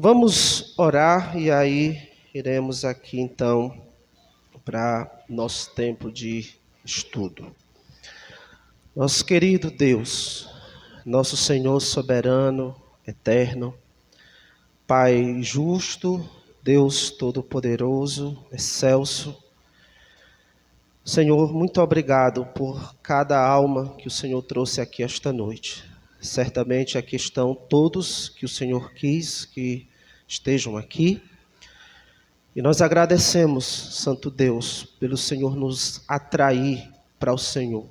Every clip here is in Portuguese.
Vamos orar e aí iremos aqui então para nosso tempo de estudo. Nosso querido Deus, nosso Senhor soberano, eterno, Pai justo, Deus todo-poderoso, excelso, Senhor, muito obrigado por cada alma que o Senhor trouxe aqui esta noite. Certamente aqui estão todos que o Senhor quis que estejam aqui. E nós agradecemos, Santo Deus, pelo Senhor nos atrair para o Senhor,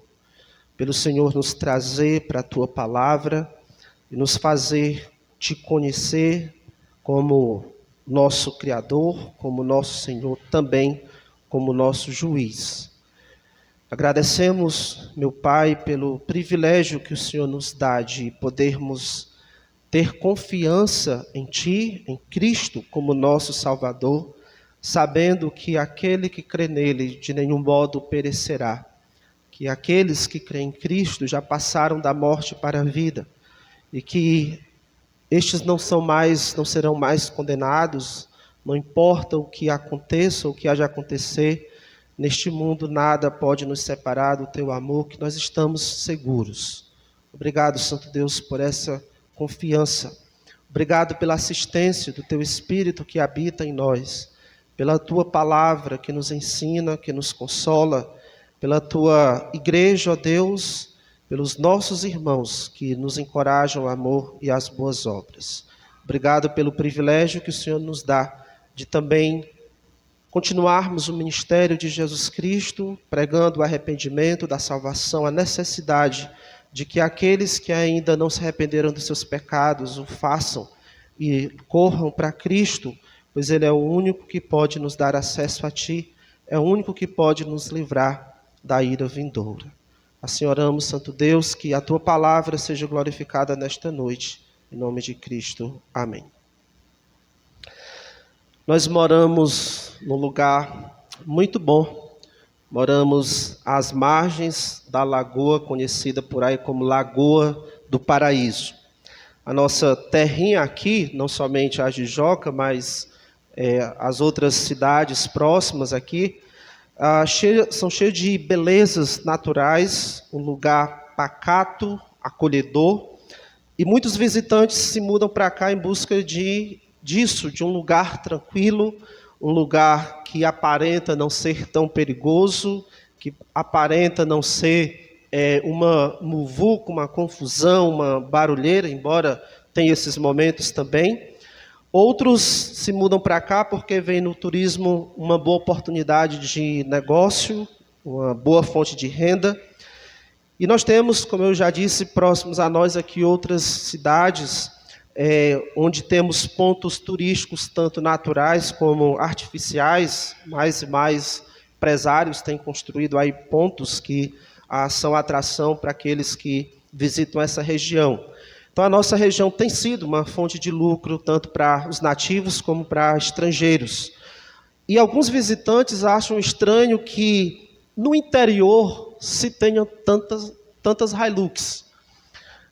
pelo Senhor nos trazer para a Tua palavra e nos fazer Te conhecer como nosso Criador, como nosso Senhor, também como nosso Juiz. Agradecemos, meu Pai, pelo privilégio que o Senhor nos dá de podermos ter confiança em Ti, em Cristo, como nosso Salvador, sabendo que aquele que crê nele de nenhum modo perecerá, que aqueles que creem em Cristo já passaram da morte para a vida, e que estes não serão mais condenados, não importa o que aconteça, o que haja acontecer, neste mundo nada pode nos separar do Teu amor, que nós estamos seguros. Obrigado, Santo Deus, por essa confiança. Obrigado pela assistência do Teu Espírito que habita em nós, pela Tua palavra que nos ensina, que nos consola, pela Tua igreja, ó Deus, pelos nossos irmãos que nos encorajam ao amor e às boas obras. Obrigado pelo privilégio que o Senhor nos dá de também continuarmos o ministério de Jesus Cristo, pregando o arrependimento da salvação, a necessidade de que aqueles que ainda não se arrependeram dos seus pecados o façam e corram para Cristo, pois Ele é o único que pode nos dar acesso a Ti, é o único que pode nos livrar da ira vindoura. Assim oramos, Santo Deus, que a Tua palavra seja glorificada nesta noite, em nome de Cristo. Amém. Nós moramos num lugar muito bom. Moramos às margens da lagoa, conhecida por aí como Lagoa do Paraíso. A nossa terrinha aqui, não somente a Jijoca, mas as outras cidades próximas aqui, são cheias de belezas naturais, um lugar pacato, acolhedor, e muitos visitantes se mudam para cá em busca disso, de um lugar tranquilo, um lugar que aparenta não ser tão perigoso, que aparenta não ser uma muvuca, uma confusão, uma barulheira, embora tenha esses momentos também. Outros se mudam para cá porque veem no turismo uma boa oportunidade de negócio, uma boa fonte de renda. E nós temos, como eu já disse, próximos a nós aqui outras cidades, onde temos pontos turísticos, tanto naturais como artificiais. Mais e mais empresários têm construído aí pontos que são atração para aqueles que visitam essa região. Então, a nossa região tem sido uma fonte de lucro, tanto para os nativos como para estrangeiros. E alguns visitantes acham estranho que no interior se tenham tantas Hilux.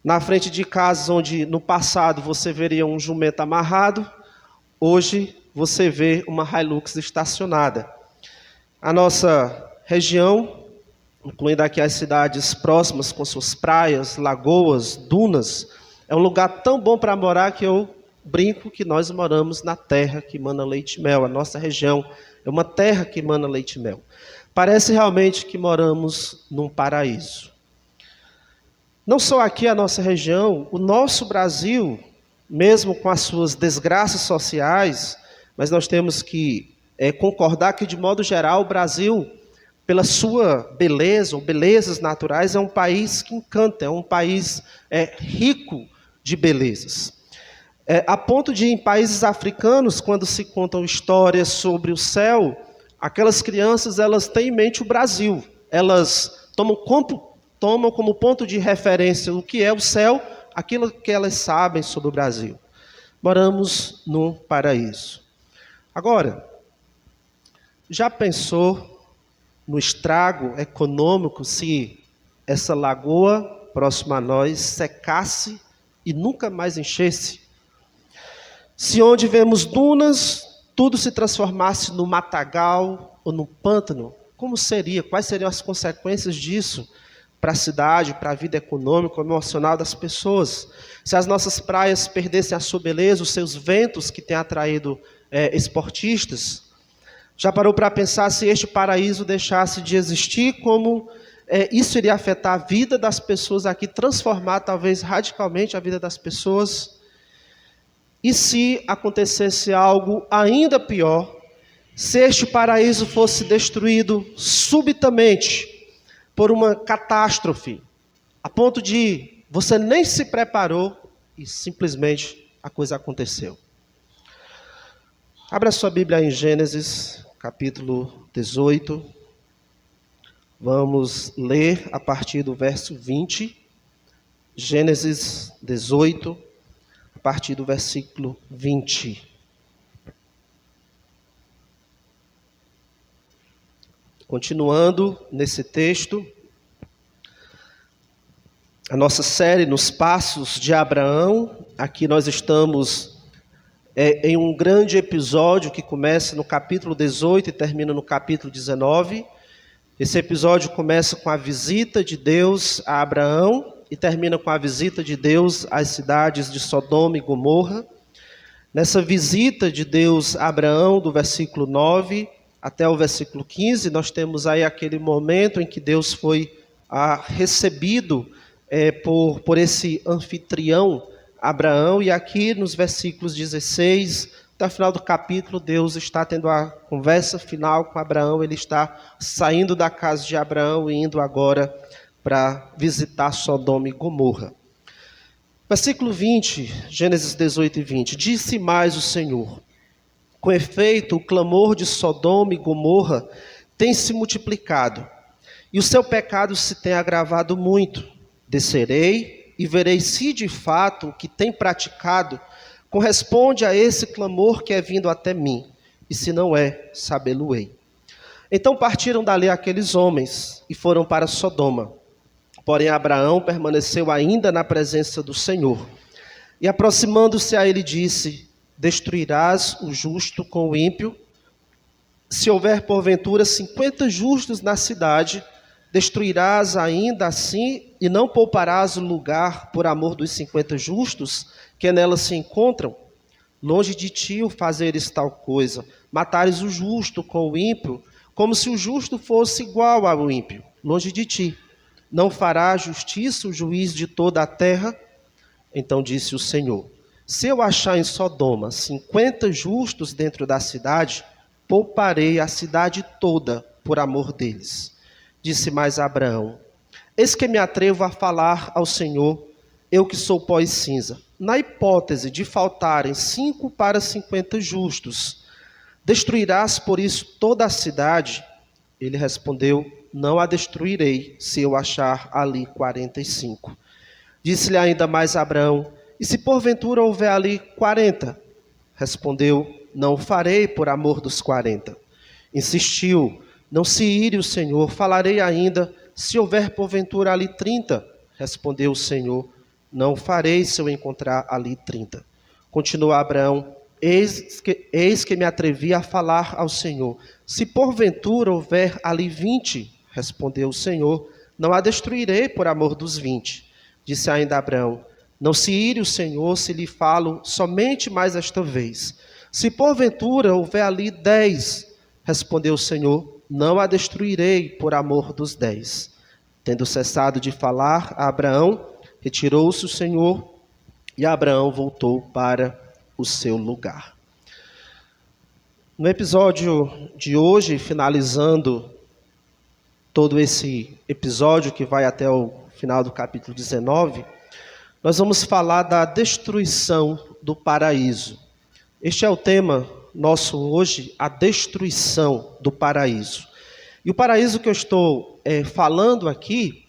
Na frente de casas onde no passado você veria um jumento amarrado, hoje você vê uma Hilux estacionada. A nossa região, incluindo aqui as cidades próximas com suas praias, lagoas, dunas, é um lugar tão bom para morar que eu brinco que nós moramos na terra que mana leite e mel. A nossa região é uma terra que mana leite e mel. Parece realmente que moramos num paraíso. Não só aqui a nossa região, o nosso Brasil, mesmo com as suas desgraças sociais, mas nós temos que concordar que, de modo geral, o Brasil, pela sua beleza ou belezas naturais, é um país que encanta, é um país rico de belezas. A ponto de, em países africanos, quando se contam histórias sobre o céu, aquelas crianças elas têm em mente o Brasil. Elas tomam como ponto de referência o que é o céu, aquilo que elas sabem sobre o Brasil. Moramos num paraíso. Agora, já pensou no estrago econômico se essa lagoa próxima a nós secasse e nunca mais enchesse? Se onde vemos dunas, tudo se transformasse no matagal ou no pântano, como seria? Quais seriam as consequências disso para a cidade, para a vida econômica, emocional das pessoas? Se as nossas praias perdessem a sua beleza, os seus ventos que têm atraído esportistas, já parou para pensar se este paraíso deixasse de existir, como isso iria afetar a vida das pessoas aqui, transformar talvez radicalmente a vida das pessoas? E se acontecesse algo ainda pior, se este paraíso fosse destruído subitamente por uma catástrofe, a ponto de você nem se preparou e simplesmente a coisa aconteceu? Abra sua Bíblia em Gênesis, capítulo 18. Vamos ler a partir do verso 20. Gênesis 18, a partir do versículo 20. Continuando nesse texto, a nossa série nos Passos de Abraão. Aqui nós estamos em um grande episódio que começa no capítulo 18 e termina no capítulo 19. Esse episódio começa com a visita de Deus a Abraão e termina com a visita de Deus às cidades de Sodoma e Gomorra. Nessa visita de Deus a Abraão, do versículo 9 até o versículo 15, nós temos aí aquele momento em que Deus foi recebido por esse anfitrião Abraão, e aqui nos versículos 16 até o final do capítulo, Deus está tendo a conversa final com Abraão. Ele está saindo da casa de Abraão e indo agora para visitar Sodoma e Gomorra. Versículo 20, Gênesis 18 e 20. Disse mais o Senhor: com efeito, o clamor de Sodoma e Gomorra tem se multiplicado, e o seu pecado se tem agravado muito. Descerei e verei se de fato o que tem praticado corresponde a esse clamor que é vindo até mim, e se não é, sabê-lo-ei. Então partiram dali aqueles homens e foram para Sodoma. Porém Abraão permaneceu ainda na presença do Senhor. E aproximando-se a ele disse: destruirás o justo com o ímpio? Se houver porventura 50 justos na cidade, destruirás ainda assim e não pouparás o lugar por amor dos 50 justos que nela se encontram? Longe de ti o fazeres tal coisa, matares o justo com o ímpio, como se o justo fosse igual ao ímpio. Longe de ti. Não fará justiça o juiz de toda a terra? Então disse o Senhor: se eu achar em Sodoma 50 justos dentro da cidade, pouparei a cidade toda por amor deles. Disse mais Abraão: eis que me atrevo a falar ao Senhor, eu que sou pó e cinza. Na hipótese de faltarem 5 para 50 justos, destruirás por isso toda a cidade? Ele respondeu: não a destruirei, se eu achar ali 45. Disse-lhe ainda mais Abraão: e se porventura houver ali 40? Respondeu: não o farei por amor dos 40. Insistiu: não se ire o Senhor, falarei ainda, se houver porventura ali 30. Respondeu o Senhor: não o farei se eu encontrar ali 30. Continuou Abraão: eis que me atrevi a falar ao Senhor. Se porventura houver ali 20, respondeu o Senhor: não a destruirei por amor dos 20. Disse ainda Abraão: não se ire o Senhor se lhe falo somente mais esta vez. Se porventura houver ali 10, respondeu o Senhor: não a destruirei por amor dos 10. Tendo cessado de falar a Abraão, retirou-se o Senhor e Abraão voltou para o seu lugar. No episódio de hoje, finalizando todo esse episódio que vai até o final do capítulo 19, nós vamos falar da destruição do paraíso. Este é o tema nosso hoje, a destruição do paraíso. E o paraíso que eu estou falando aqui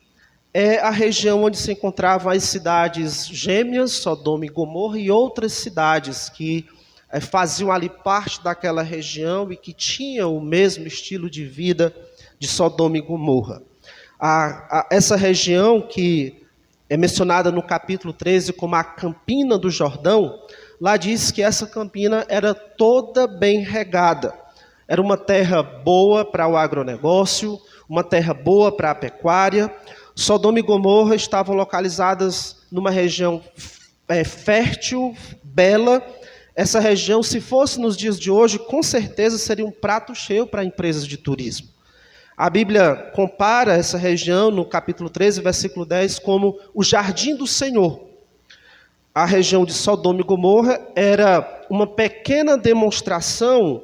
é a região onde se encontravam as cidades gêmeas, Sodoma e Gomorra, e outras cidades que faziam ali parte daquela região e que tinham o mesmo estilo de vida de Sodoma e Gomorra. Essa região que é mencionada no capítulo 13 como a Campina do Jordão, lá diz que essa campina era toda bem regada. Era uma terra boa para o agronegócio, uma terra boa para a pecuária. Sodoma e Gomorra estavam localizadas numa região fértil, bela. Essa região, se fosse nos dias de hoje, com certeza seria um prato cheio para empresas de turismo. A Bíblia compara essa região, no capítulo 13, versículo 10, como o jardim do Senhor. A região de Sodoma e Gomorra era uma pequena demonstração,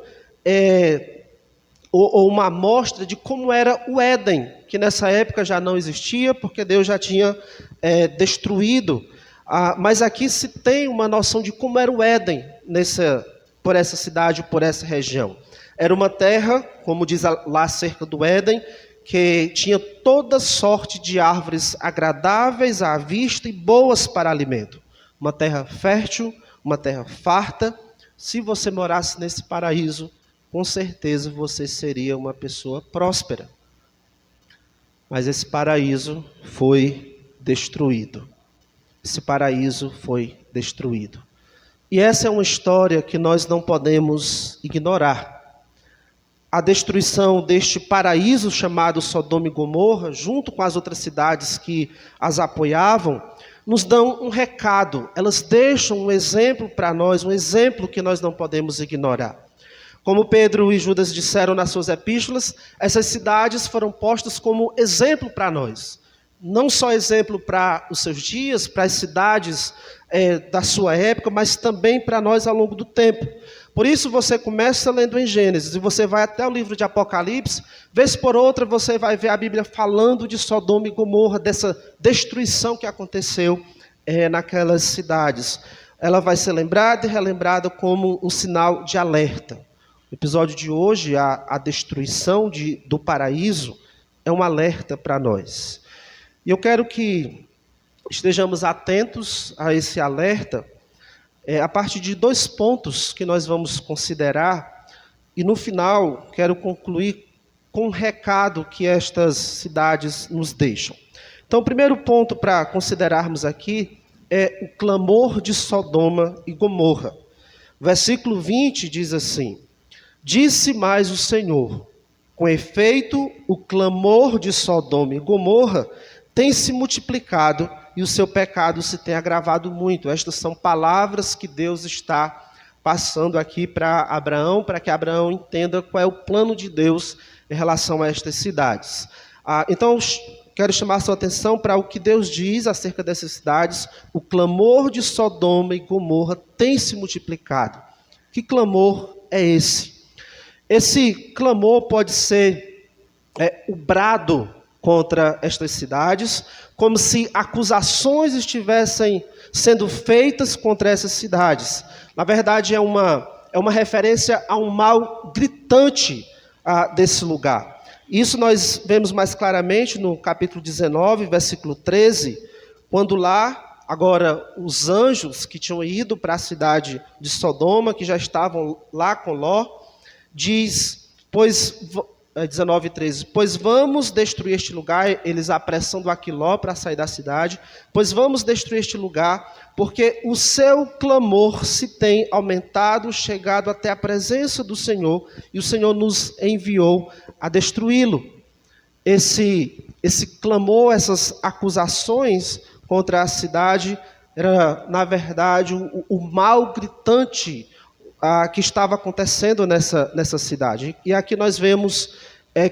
ou uma amostra de como era o Éden, que nessa época já não existia, porque Deus já tinha destruído. Mas aqui se tem uma noção de como era o Éden por essa cidade, por essa região. Era uma terra, como diz lá acerca do Éden, que tinha toda sorte de árvores agradáveis à vista e boas para alimento. Uma terra fértil, uma terra farta. Se você morasse nesse paraíso, com certeza você seria uma pessoa próspera. Mas esse paraíso foi destruído. Esse paraíso foi destruído. E essa é uma história que nós não podemos ignorar. A destruição deste paraíso chamado Sodoma e Gomorra, junto com as outras cidades que as apoiavam, nos dão um recado. Elas deixam um exemplo para nós, um exemplo que nós não podemos ignorar. Como Pedro e Judas disseram nas suas epístolas, essas cidades foram postas como exemplo para nós. Não só exemplo para os seus dias, para as cidades da sua época, mas também para nós ao longo do tempo. Por isso você começa lendo em Gênesis e você vai até o livro de Apocalipse, vez por outra você vai ver a Bíblia falando de Sodoma e Gomorra, dessa destruição que aconteceu naquelas cidades. Ela vai ser lembrada e relembrada como um sinal de alerta. O episódio de hoje, a destruição do paraíso, é um alerta para nós. E eu quero que estejamos atentos a esse alerta, a partir de 2 pontos que nós vamos considerar, e no final quero concluir com um recado que estas cidades nos deixam. Então, o primeiro ponto para considerarmos aqui é o clamor de Sodoma e Gomorra. Versículo 20 diz assim: disse mais o Senhor, com efeito, o clamor de Sodoma e Gomorra tem se multiplicado e o seu pecado se tem agravado muito. Estas são palavras que Deus está passando aqui para Abraão, para que Abraão entenda qual é o plano de Deus em relação a estas cidades. Então, quero chamar a sua atenção para o que Deus diz acerca dessas cidades. O clamor de Sodoma e Gomorra tem se multiplicado. Que clamor é esse? Esse clamor pode ser o brado contra estas cidades, como se acusações estivessem sendo feitas contra essas cidades. Na verdade, é uma referência a um mal gritante desse lugar. Isso nós vemos mais claramente no capítulo 19, versículo 13, quando lá, agora, os anjos que tinham ido para a cidade de Sodoma, que já estavam lá com Ló, diz, 19:13, pois vamos destruir este lugar, eles apressando Aquiló para sair da cidade, pois vamos destruir este lugar, porque o seu clamor se tem aumentado, chegado até a presença do Senhor, e o Senhor nos enviou a destruí-lo. Esse clamor, essas acusações contra a cidade, era, na verdade, o mal gritante que estava acontecendo nessa cidade. E aqui nós vemos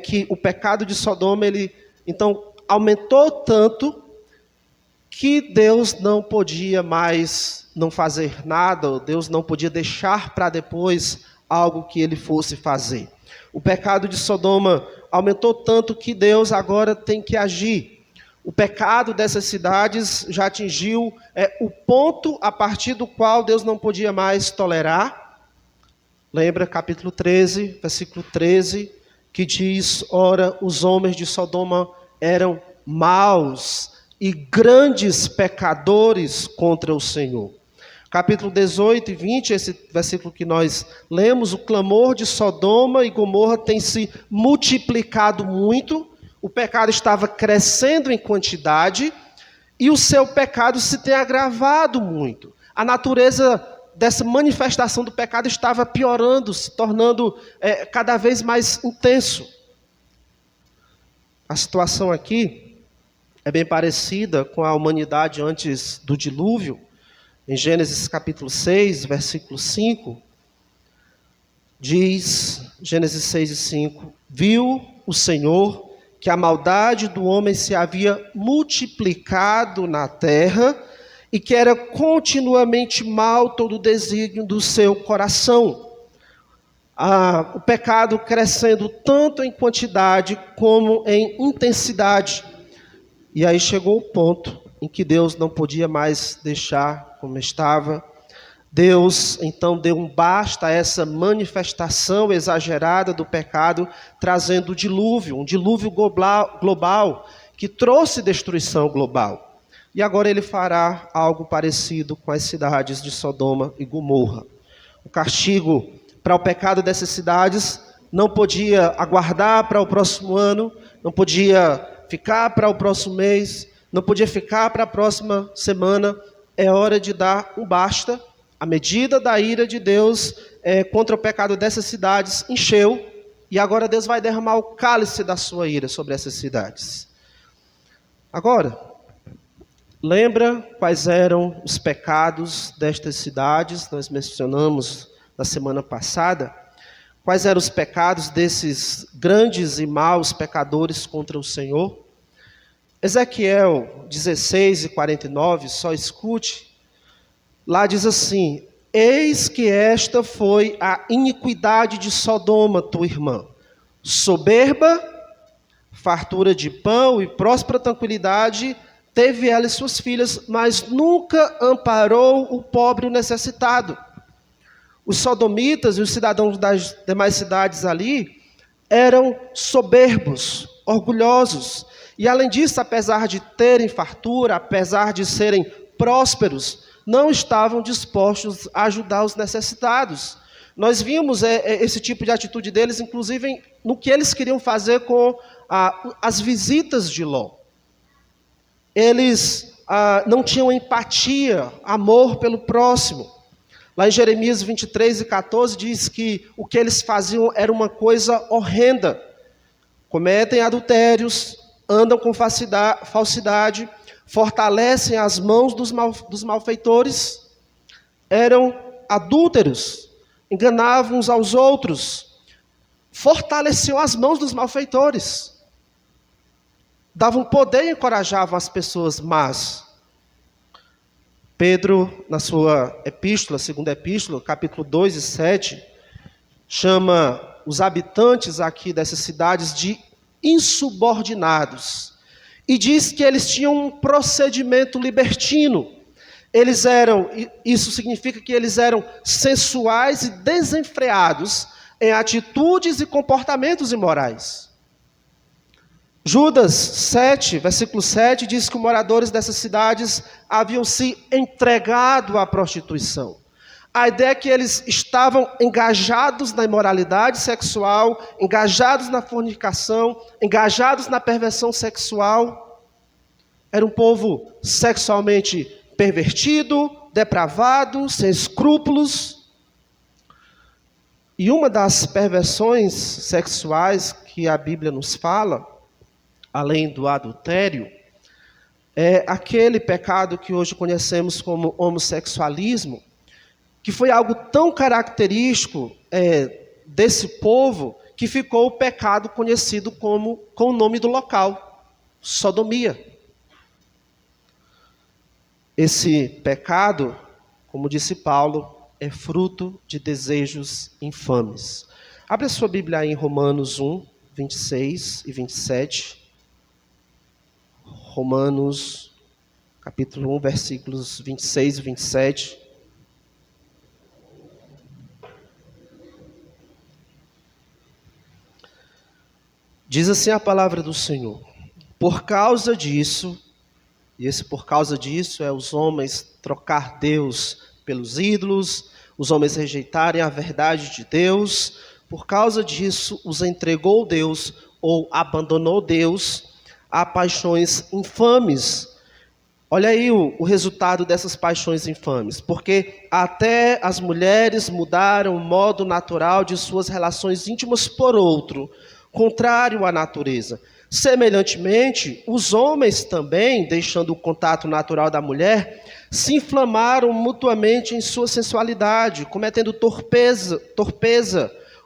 que o pecado de Sodoma, ele então aumentou tanto que Deus não podia mais não fazer nada, ou Deus não podia deixar para depois algo que ele fosse fazer. O pecado de Sodoma aumentou tanto que Deus agora tem que agir. O pecado dessas cidades já atingiu o ponto a partir do qual Deus não podia mais tolerar. Lembra capítulo 13, versículo 13, que diz: ora, os homens de Sodoma eram maus e grandes pecadores contra o Senhor. Capítulo 18 e 20, esse versículo que nós lemos, o clamor de Sodoma e Gomorra tem se multiplicado muito, o pecado estava crescendo em quantidade e o seu pecado se tem agravado muito. A natureza dessa manifestação do pecado estava piorando, se tornando cada vez mais intenso. A situação aqui é bem parecida com a humanidade antes do dilúvio. Em Gênesis capítulo 6, versículo 5, diz, Gênesis 6 e 5, viu o Senhor que a maldade do homem se havia multiplicado na terra e que era continuamente mal todo o desígnio do seu coração. O pecado crescendo tanto em quantidade como em intensidade. E aí chegou o ponto em que Deus não podia mais deixar como estava. Deus então deu um basta a essa manifestação exagerada do pecado, trazendo o dilúvio, um dilúvio global que trouxe destruição global. E agora ele fará algo parecido com as cidades de Sodoma e Gomorra. O castigo para o pecado dessas cidades não podia aguardar para o próximo ano, não podia ficar para o próximo mês, não podia ficar para a próxima semana. É hora de dar um basta. A medida da ira de Deus contra o pecado dessas cidades encheu, e agora Deus vai derramar o cálice da sua ira sobre essas cidades. Agora, lembra quais eram os pecados destas cidades? Nós mencionamos na semana passada. Quais eram os pecados desses grandes e maus pecadores contra o Senhor? Ezequiel 16 e 49, só escute. Lá diz assim: eis que esta foi a iniquidade de Sodoma, tua irmã, soberba, fartura de pão e próspera tranquilidade, teve ela e suas filhas, mas nunca amparou o pobre e o necessitado. Os sodomitas e os cidadãos das demais cidades ali eram soberbos, orgulhosos, e além disso, apesar de terem fartura, apesar de serem prósperos, não estavam dispostos a ajudar os necessitados. Nós vimos esse tipo de atitude deles, inclusive, no que eles queriam fazer com as visitas de Ló. Eles não tinham empatia, amor pelo próximo. Lá em Jeremias 23 e 14 diz que o que eles faziam era uma coisa horrenda. Cometem adultérios, andam com falsidade, fortalecem as mãos dos malfeitores, eram adúlteros, enganavam uns aos outros, fortaleciam as mãos dos malfeitores, davam poder e encorajavam as pessoas más. Pedro, na sua epístola, segunda epístola, capítulo 2 e 7, chama os habitantes aqui dessas cidades de insubordinados. E diz que eles tinham um procedimento libertino. Isso significa que eles eram sensuais e desenfreados em atitudes e comportamentos imorais. Judas 7, versículo 7, diz que os moradores dessas cidades haviam se entregado à prostituição. A ideia é que eles estavam engajados na imoralidade sexual, engajados na fornicação, engajados na perversão sexual. Era um povo sexualmente pervertido, depravado, sem escrúpulos. E uma das perversões sexuais que a Bíblia nos fala, além do adultério, é aquele pecado que hoje conhecemos como homossexualismo, que foi algo tão característico desse povo, que ficou o pecado conhecido com o nome do local, sodomia. Esse pecado, como disse Paulo, é fruto de desejos infames. Abre a sua Bíblia aí em Romanos 1, 26 e 27. Romanos, capítulo 1, versículos 26 e 27. Diz assim a palavra do Senhor: por causa disso, e esse por causa disso é os homens trocar Deus pelos ídolos, os homens rejeitarem a verdade de Deus, por causa disso os entregou Deus ou abandonou Deus a paixões infames. Olha aí o resultado dessas paixões infames, porque até as mulheres mudaram o modo natural de suas relações íntimas por outro, contrário à natureza. Semelhantemente, os homens também, deixando o contato natural da mulher, se inflamaram mutuamente em sua sensualidade, cometendo torpeza,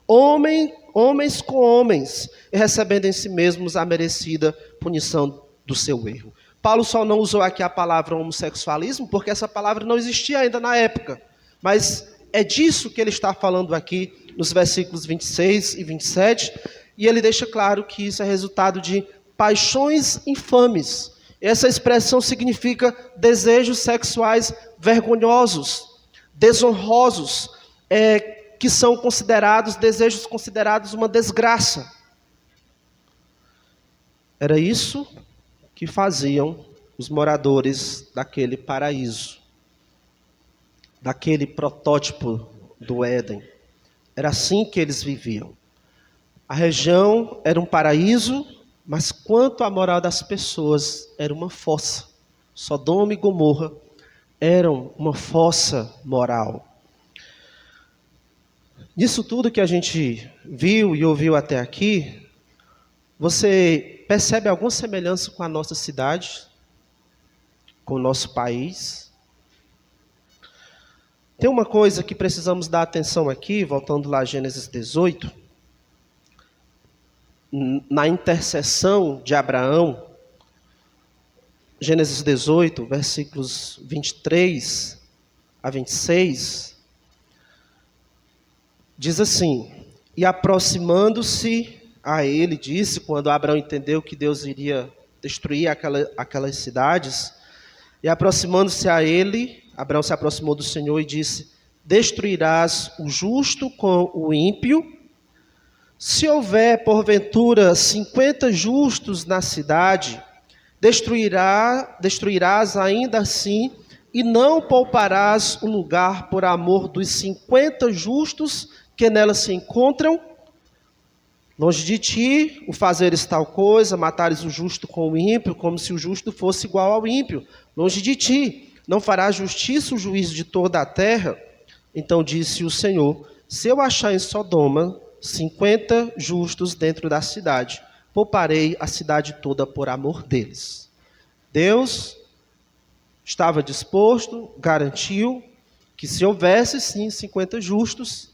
homens com homens, e recebendo em si mesmos a merecida punição do seu erro. Paulo só não usou aqui a palavra homossexualismo, porque essa palavra não existia ainda na época. Mas é disso que ele está falando aqui nos versículos 26 e 27, e ele deixa claro que isso é resultado de paixões infames. Essa expressão significa desejos sexuais vergonhosos, desonrosos, que são desejos considerados uma desgraça. Era isso que faziam os moradores daquele paraíso, daquele protótipo do Éden. Era assim que eles viviam. A região era um paraíso, mas quanto à moral das pessoas, era uma fossa. Sodoma e Gomorra eram uma fossa moral. Nisso tudo que a gente viu e ouviu até aqui, você percebe alguma semelhança com a nossa cidade, com o nosso país? Tem uma coisa que precisamos dar atenção aqui, voltando lá a Gênesis 18, na intercessão de Abraão, Gênesis 18, versículos 23 a 26, diz assim: e aproximando-se a ele, disse, quando Abraão entendeu que Deus iria destruir aquelas cidades, e aproximando-se a ele, Abraão se aproximou do Senhor e disse: destruirás o justo com o ímpio? Se houver, porventura, 50 justos na cidade, destruirás ainda assim, e não pouparás o lugar por amor dos 50 justos que nela se encontram? Longe de ti o fazeres tal coisa, matares o justo com o ímpio, como se o justo fosse igual ao ímpio. Longe de ti, não farás justiça o juízo de toda a terra? Então disse o Senhor: se eu achar em Sodoma 50 justos dentro da cidade, pouparei a cidade toda por amor deles. Deus estava disposto, garantiu que se houvesse sim 50 justos,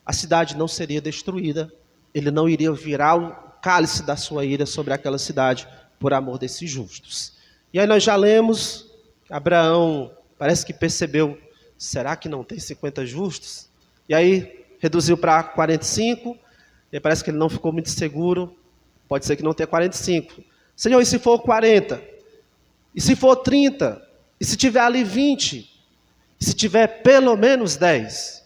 a cidade não seria destruída, ele não iria virar o cálice da sua ira sobre aquela cidade por amor desses justos. E aí nós já lemos, Abraão parece que percebeu, será que não tem 50 justos? E aí reduziu para 45, e parece que ele não ficou muito seguro, pode ser que não tenha 45. Senhor, e se for 40? E se for 30? E se tiver ali 20? E se tiver pelo menos 10?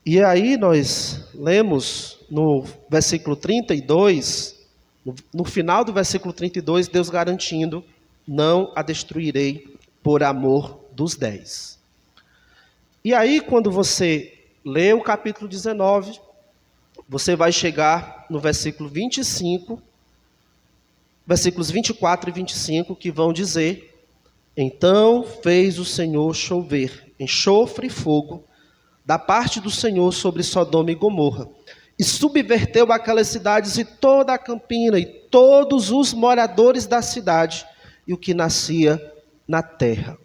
E aí nós lemos no versículo 32, no final do versículo 32, Deus garantindo: não a destruirei por amor dos 10. E aí quando você lê o capítulo 19, você vai chegar no versículo 25, versículos 24 e 25, que vão dizer: então fez o Senhor chover enxofre e fogo da parte do Senhor sobre Sodoma e Gomorra, e subverteu aquelas cidades e toda a campina, e todos os moradores da cidade, e o que nascia na terra.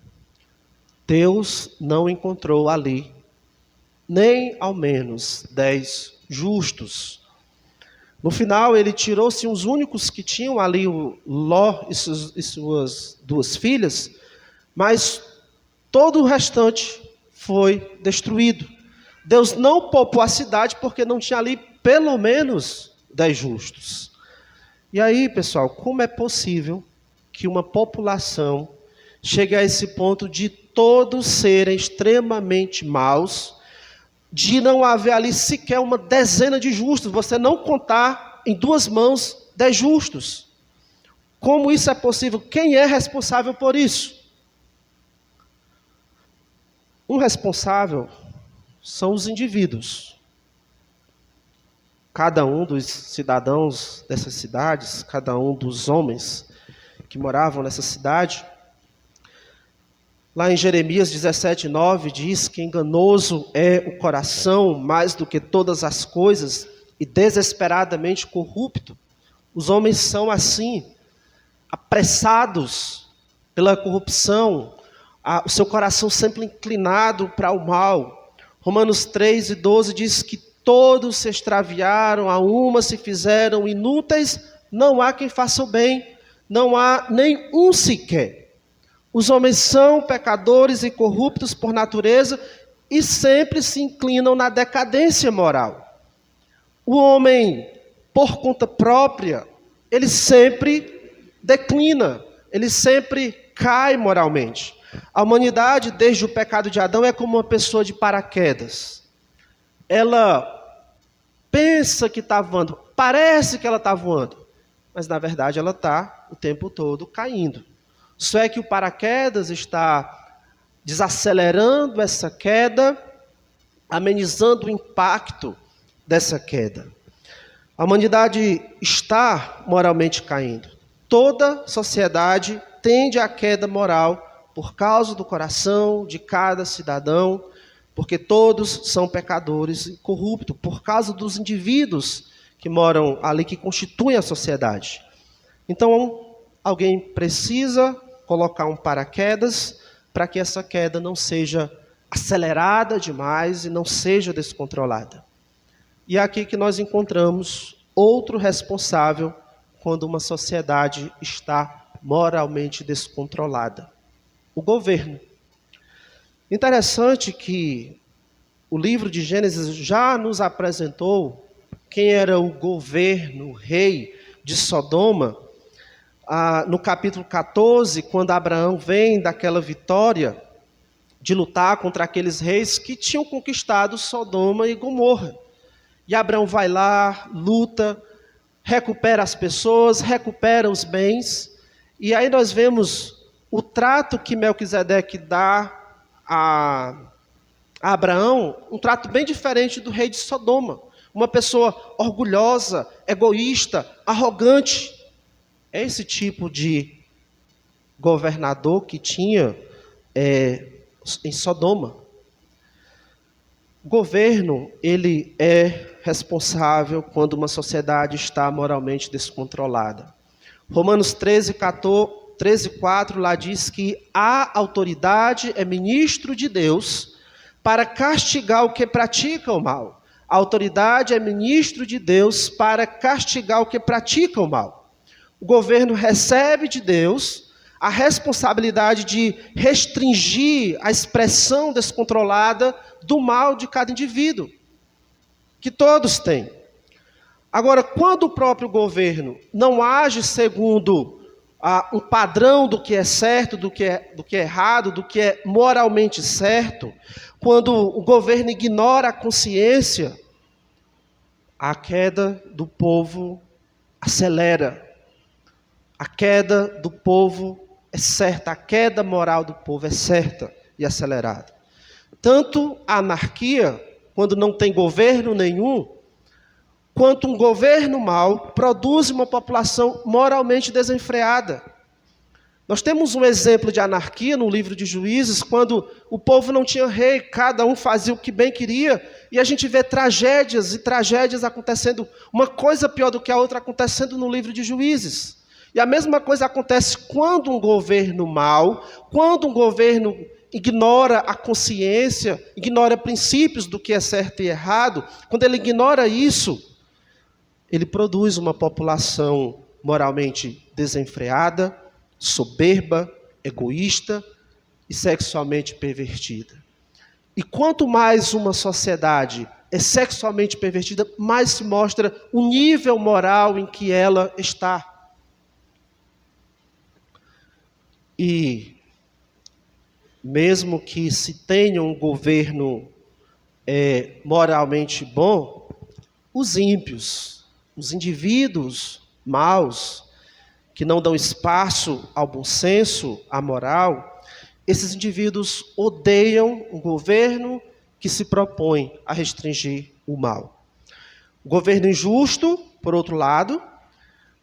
Deus não encontrou ali nem ao menos 10 justos. No final, ele tirou-se os únicos que tinham ali, o Ló e suas 2 filhas, mas todo o restante foi destruído. Deus não poupou a cidade porque não tinha ali pelo menos 10 justos. E aí, pessoal, como é possível que uma população chegue a esse ponto de todos serem extremamente maus, de não haver ali sequer uma dezena de justos, você não contar em 2 mãos 10 justos? Como isso é possível? Quem é responsável por isso? Um responsável são os indivíduos. Cada um dos cidadãos dessas cidades, cada um dos homens que moravam nessa cidade. Lá em Jeremias 17:9 diz que enganoso é o coração mais do que todas as coisas e desesperadamente corrupto. Os homens são assim, apressados pela corrupção, o seu coração sempre inclinado para o mal. Romanos 3:12 diz que todos se extraviaram, a uma se fizeram inúteis, não há quem faça o bem, não há nem um sequer. Os homens são pecadores e corruptos por natureza e sempre se inclinam na decadência moral. O homem, por conta própria, ele sempre declina, ele sempre cai moralmente. A humanidade, desde o pecado de Adão, é como uma pessoa de paraquedas. Ela pensa que está voando, parece que ela está voando, mas na verdade ela está o tempo todo caindo. Só é que o paraquedas está desacelerando essa queda, amenizando o impacto dessa queda. A humanidade está moralmente caindo. Toda sociedade tende à queda moral por causa do coração de cada cidadão, porque todos são pecadores e corruptos, por causa dos indivíduos que moram ali, que constituem a sociedade. Então, alguém precisa colocar um paraquedas para que essa queda não seja acelerada demais e não seja descontrolada. E é aqui que nós encontramos outro responsável quando uma sociedade está moralmente descontrolada: o governo. Interessante que o livro de Gênesis já nos apresentou quem era o governo, o rei de Sodoma. No capítulo 14, quando Abraão vem daquela vitória de lutar contra aqueles reis que tinham conquistado Sodoma e Gomorra. E Abraão vai lá, luta, recupera as pessoas, recupera os bens. E aí nós vemos o trato que Melquisedeque dá a Abraão, um trato bem diferente do rei de Sodoma. Uma pessoa orgulhosa, egoísta, arrogante. É esse tipo de governador que tinha em Sodoma. O governo, ele é responsável quando uma sociedade está moralmente descontrolada. Romanos 13:4 lá diz que a autoridade é ministro de Deus para castigar o que pratica o mal. A autoridade é ministro de Deus para castigar o que pratica o mal. O governo recebe de Deus a responsabilidade de restringir a expressão descontrolada do mal de cada indivíduo, que todos têm. Agora, quando o próprio governo não age segundo um padrão do que é certo, do que é errado, do que é moralmente certo, quando o governo ignora a consciência, a queda do povo acelera. A queda do povo é certa, a queda moral do povo é certa e acelerada. Tanto a anarquia, quando não tem governo nenhum, quanto um governo mau produz uma população moralmente desenfreada. Nós temos um exemplo de anarquia no livro de Juízes, quando o povo não tinha rei, cada um fazia o que bem queria, e a gente vê tragédias e tragédias acontecendo, uma coisa pior do que a outra acontecendo no livro de Juízes. E a mesma coisa acontece quando um governo mau, quando um governo ignora a consciência, ignora princípios do que é certo e errado, quando ele ignora isso, ele produz uma população moralmente desenfreada, soberba, egoísta e sexualmente pervertida. E quanto mais uma sociedade é sexualmente pervertida, mais se mostra o nível moral em que ela está. E mesmo que se tenha um governo moralmente bom, os ímpios, os indivíduos maus, que não dão espaço ao bom senso, à moral, esses indivíduos odeiam um governo que se propõe a restringir o mal. O governo injusto, por outro lado,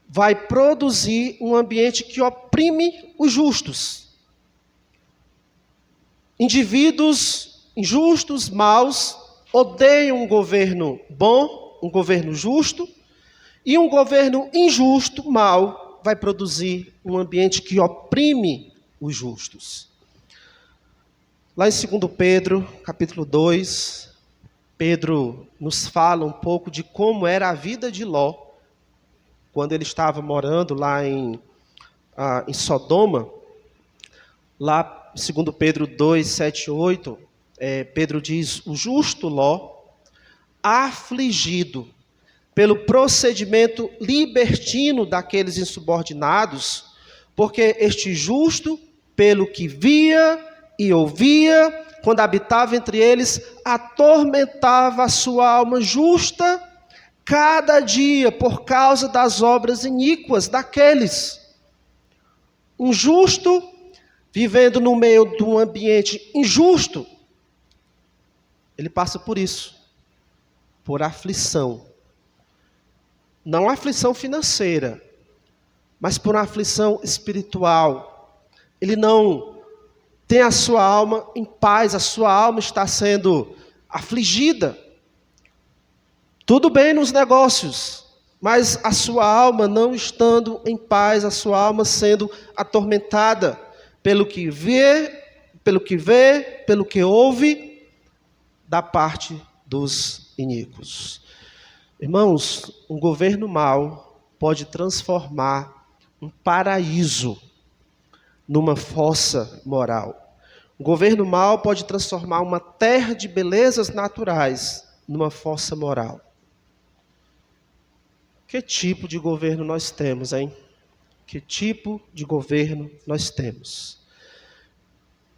vai produzir um ambiente que oprime oprime os justos. Indivíduos injustos, maus, odeiam um governo bom, um governo justo, e um governo injusto, mau, vai produzir um ambiente que oprime os justos. Lá em 2 Pedro, capítulo 2, Pedro nos fala um pouco de como era a vida de Ló, quando ele estava morando lá em Sodoma. Lá, 2 Pedro 2, 7 e 8, Pedro diz: o justo Ló, afligido pelo procedimento libertino daqueles insubordinados, porque este justo, pelo que via e ouvia, quando habitava entre eles, atormentava a sua alma justa cada dia por causa das obras iníquas daqueles. Um justo vivendo no meio de um ambiente injusto, ele passa por isso, por aflição. Não aflição financeira, mas por uma aflição espiritual. Ele não tem a sua alma em paz, a sua alma está sendo afligida. Tudo bem nos negócios, mas a sua alma não estando em paz, a sua alma sendo atormentada pelo que vê, pelo que ouve da parte dos iníquos. Irmãos, um governo mau pode transformar um paraíso numa fossa moral. Um governo mau pode transformar uma terra de belezas naturais numa fossa moral. Que tipo de governo nós temos, hein? Que tipo de governo nós temos?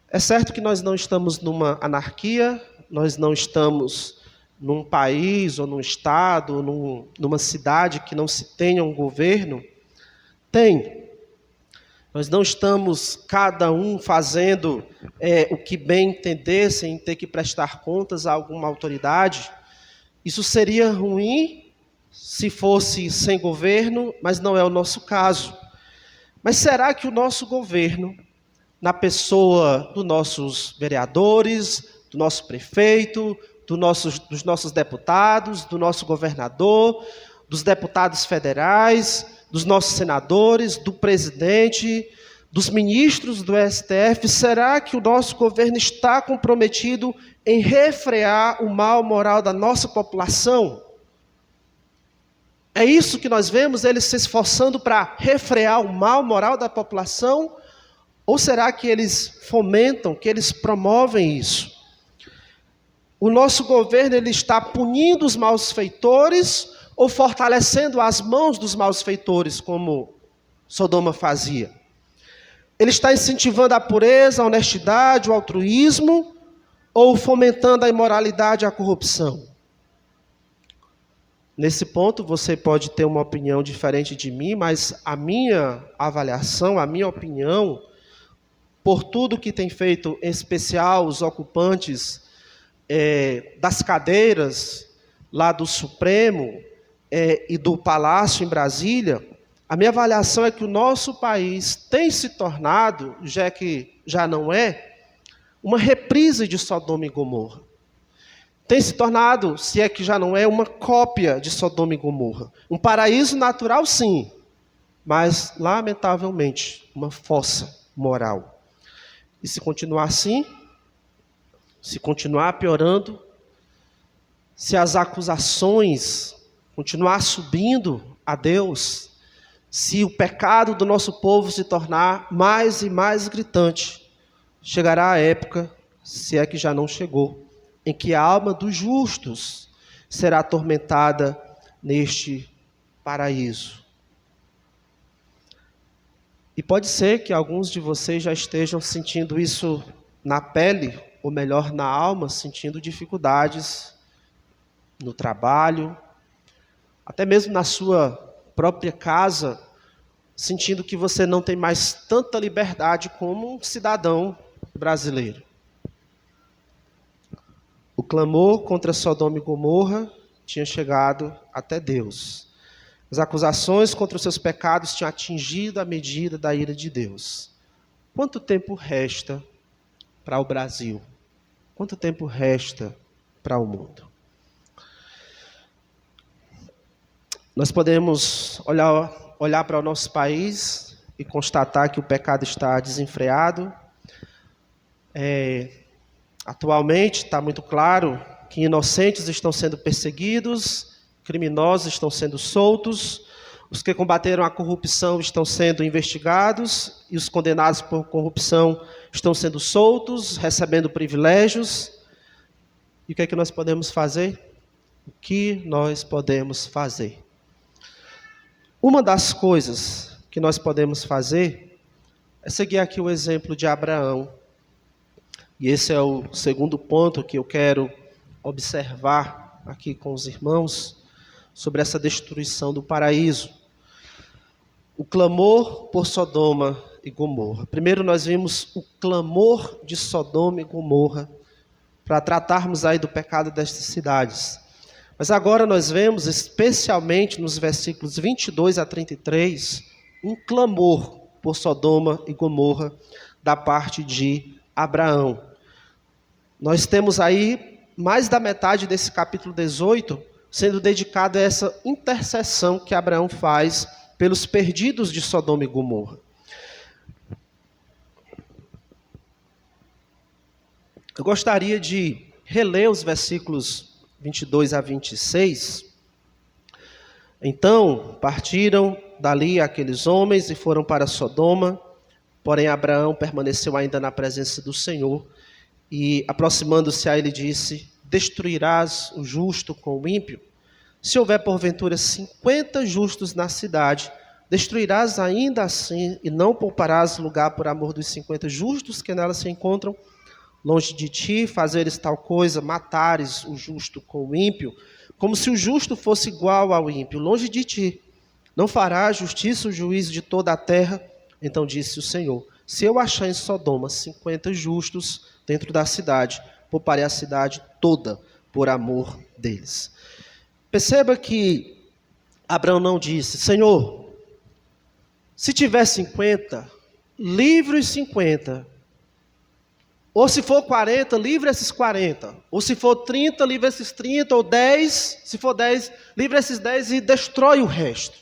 É certo que nós não estamos numa anarquia, nós não estamos num país ou num estado, ou numa cidade que não se tenha um governo. Tem. Nós não estamos cada um fazendo o que bem entender, sem ter que prestar contas a alguma autoridade. Isso seria ruim se fosse sem governo, mas não é o nosso caso. Mas será que o nosso governo, na pessoa dos nossos vereadores, do nosso prefeito, dos nossos deputados, do nosso governador, dos deputados federais, dos nossos senadores, do presidente, dos ministros do STF, será que o nosso governo está comprometido em refrear o mal moral da nossa população? É isso que nós vemos, eles se esforçando para refrear o mal moral da população? Ou será que eles fomentam, que eles promovem isso? O nosso governo, ele está punindo os malfeitores ou fortalecendo as mãos dos malfeitores, como Sodoma fazia? Ele está incentivando a pureza, a honestidade, o altruísmo, ou fomentando a imoralidade e a corrupção? Nesse ponto, você pode ter uma opinião diferente de mim, mas a minha avaliação, a minha opinião, por tudo que tem feito, em especial os ocupantes das cadeiras lá do Supremo e do Palácio em Brasília, a minha avaliação é que o nosso país tem se tornado, já que já não é, uma reprise de Sodoma e Gomorra. Tem se tornado, se é que já não é, uma cópia de Sodoma e Gomorra. Um paraíso natural, sim, mas, lamentavelmente, uma fossa moral. E se continuar assim, se continuar piorando, se as acusações continuar subindo a Deus, se o pecado do nosso povo se tornar mais e mais gritante, chegará a época, se é que já não chegou, em que a alma dos justos será atormentada neste paraíso. E pode ser que alguns de vocês já estejam sentindo isso na pele, ou melhor, na alma, sentindo dificuldades no trabalho, até mesmo na sua própria casa, sentindo que você não tem mais tanta liberdade como um cidadão brasileiro. O clamor contra Sodoma e Gomorra tinha chegado até Deus. As acusações contra os seus pecados tinham atingido a medida da ira de Deus. Quanto tempo resta para o Brasil? Quanto tempo resta para o mundo? Nós podemos olhar para o nosso país e constatar que o pecado está desenfreado. Atualmente está muito claro que inocentes estão sendo perseguidos, criminosos estão sendo soltos, os que combateram a corrupção estão sendo investigados e os condenados por corrupção estão sendo soltos, recebendo privilégios. E o que é que nós podemos fazer? O que nós podemos fazer? Uma das coisas que nós podemos fazer é seguir aqui o exemplo de Abraão. E esse é o segundo ponto que eu quero observar aqui com os irmãos sobre essa destruição do paraíso. O clamor por Sodoma e Gomorra. Primeiro nós vimos o clamor de Sodoma e Gomorra para tratarmos aí do pecado destas cidades. Mas agora nós vemos, especialmente nos versículos 22 a 33, um clamor por Sodoma e Gomorra da parte de Abraão. Nós temos aí mais da metade desse capítulo 18 sendo dedicado a essa intercessão que Abraão faz pelos perdidos de Sodoma e Gomorra. Eu gostaria de reler os versículos 22 a 26. Então, partiram dali aqueles homens e foram para Sodoma, porém Abraão permaneceu ainda na presença do Senhor, e aproximando-se a ele disse: destruirás o justo com o ímpio? Se houver porventura 50 justos na cidade, destruirás ainda assim e não pouparás lugar por amor dos 50 justos que nela se encontram? Longe de ti fazeres tal coisa, matares o justo com o ímpio, como se o justo fosse igual ao ímpio. Longe de ti, não fará justiça o juízo de toda a terra? Então disse o Senhor: se eu achar em Sodoma 50 justos dentro da cidade, pouparei a cidade toda por amor deles. Perceba que Abraão não disse: Senhor, se tiver 50, livre os 50. Ou se for 40, livre esses 40. Ou se for 30, livre esses 30. Ou 10, se for 10, livre esses 10 e destrói o resto.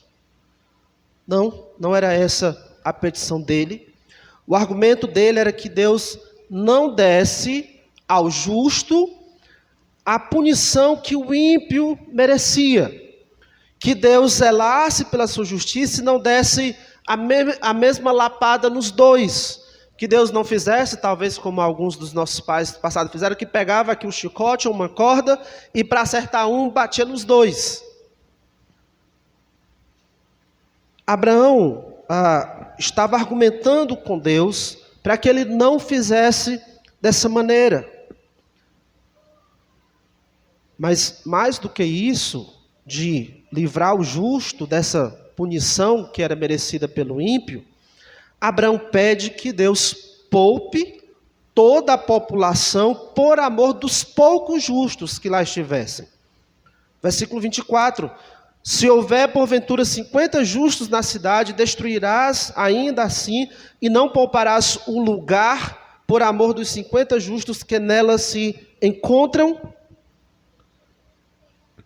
Não era essa a petição dele. O argumento dele era que Deus não desse ao justo a punição que o ímpio merecia. Que Deus zelasse pela sua justiça e não desse a mesma lapada nos dois. Que Deus não fizesse, talvez como alguns dos nossos pais passados fizeram, que pegava aqui um chicote ou uma corda e para acertar um, batia nos dois. Abraão estava argumentando com Deus para que ele não fizesse dessa maneira. Mas mais do que isso, de livrar o justo dessa punição que era merecida pelo ímpio, Abraão pede que Deus poupe toda a população por amor dos poucos justos que lá estivessem. Versículo 24. Se houver porventura 50 justos na cidade, destruirás ainda assim e não pouparás o lugar por amor dos 50 justos que nela se encontram.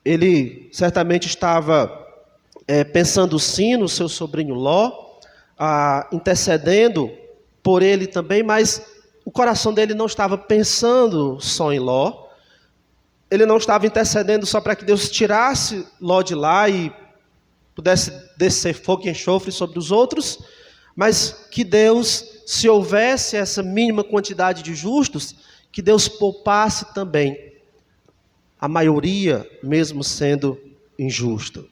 Ele certamente estava pensando sim no seu sobrinho Ló, intercedendo por ele também, mas o coração dele não estava pensando só em Ló. Ele não estava intercedendo só para que Deus tirasse Ló de lá e pudesse descer fogo e enxofre sobre os outros, mas que Deus, se houvesse essa mínima quantidade de justos, que Deus poupasse também a maioria, mesmo sendo injusta.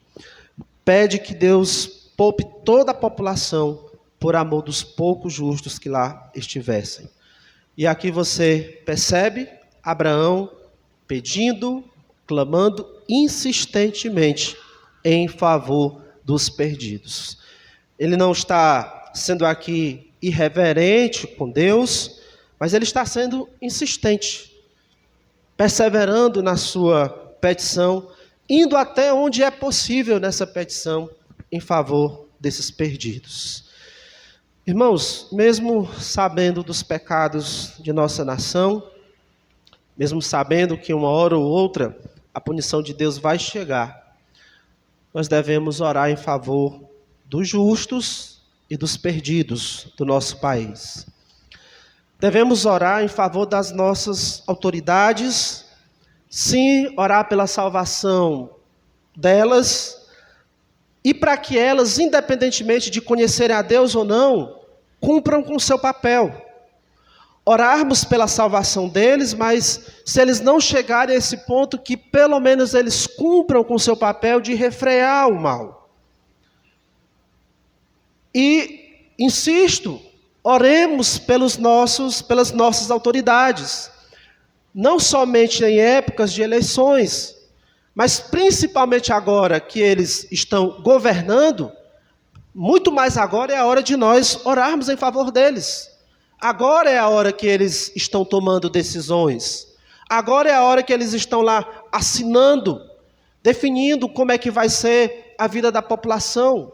Pede que Deus poupe toda a população por amor dos poucos justos que lá estivessem. E aqui você percebe Abraão pedindo, clamando insistentemente em favor dos perdidos. Ele não está sendo aqui irreverente com Deus, mas ele está sendo insistente, perseverando na sua petição, indo até onde é possível nessa petição, em favor desses perdidos. Irmãos, mesmo sabendo dos pecados de nossa nação, mesmo sabendo que uma hora ou outra a punição de Deus vai chegar, nós devemos orar em favor dos justos e dos perdidos do nosso país. Devemos orar em favor das nossas autoridades, sim, orar pela salvação delas, e para que elas, independentemente de conhecerem a Deus ou não, cumpram com o seu papel. Orarmos pela salvação deles, mas se eles não chegarem a esse ponto, que pelo menos eles cumpram com o seu papel de refrear o mal. E, insisto, oremos pelas nossas autoridades, não somente em épocas de eleições, mas principalmente agora que eles estão governando, muito mais agora é a hora de nós orarmos em favor deles. Agora é a hora que eles estão tomando decisões. Agora é a hora que eles estão lá assinando, definindo como é que vai ser a vida da população,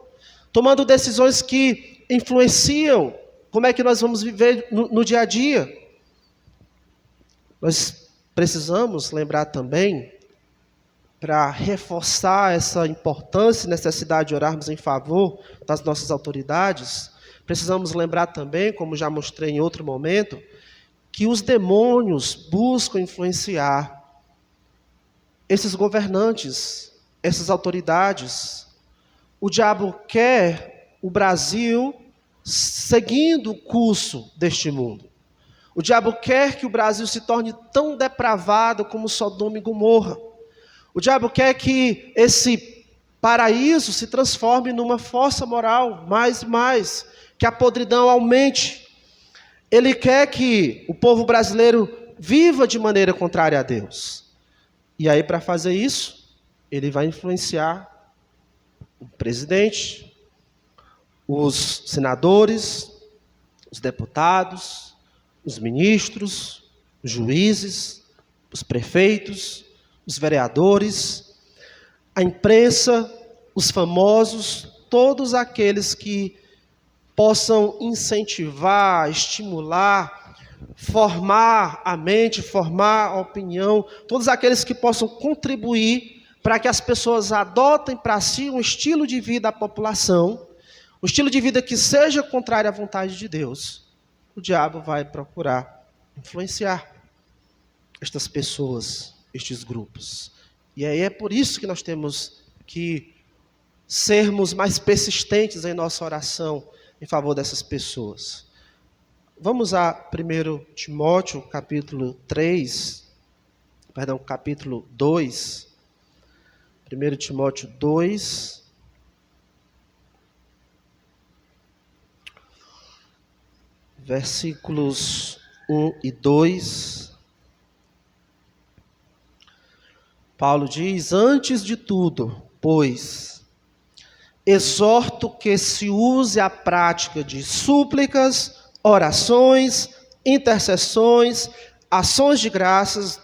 tomando decisões que influenciam como é que nós vamos viver no dia a dia. Nós precisamos lembrar também, para reforçar essa importância e necessidade de orarmos em favor das nossas autoridades, precisamos lembrar também, como já mostrei em outro momento, que os demônios buscam influenciar esses governantes, essas autoridades. O diabo quer o Brasil seguindo o curso deste mundo. O diabo quer que o Brasil se torne tão depravado como Sodoma e Gomorra. O diabo quer que esse paraíso se transforme numa fossa moral, mais e mais, que a podridão aumente. Ele quer que o povo brasileiro viva de maneira contrária a Deus. E aí, para fazer isso, ele vai influenciar o presidente, os senadores, os deputados, os ministros, os juízes, os prefeitos, os vereadores, a imprensa, os famosos, todos aqueles que possam incentivar, estimular, formar a mente, formar a opinião, todos aqueles que possam contribuir para que as pessoas adotem para si um estilo de vida da população, um estilo de vida que seja contrário à vontade de Deus. O diabo vai procurar influenciar estas pessoas, estes grupos. E aí é por isso que nós temos que sermos mais persistentes em nossa oração em favor dessas pessoas. Vamos a 1 Timóteo, capítulo 2. 1 Timóteo 2. Versículos 1 e 2. Paulo diz: antes de tudo, pois, exorto que se use a prática de súplicas, orações, intercessões, ações de graças,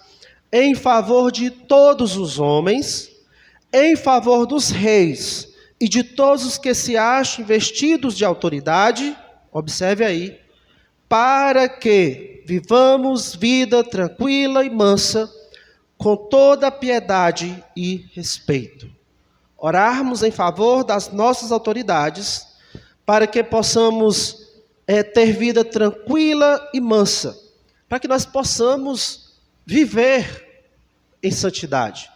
em favor de todos os homens, em favor dos reis e de todos os que se acham investidos de autoridade, observe aí, para que vivamos vida tranquila e mansa, com toda piedade e respeito. Orarmos em favor das nossas autoridades, para que possamos ter vida tranquila e mansa, para que nós possamos viver em santidade.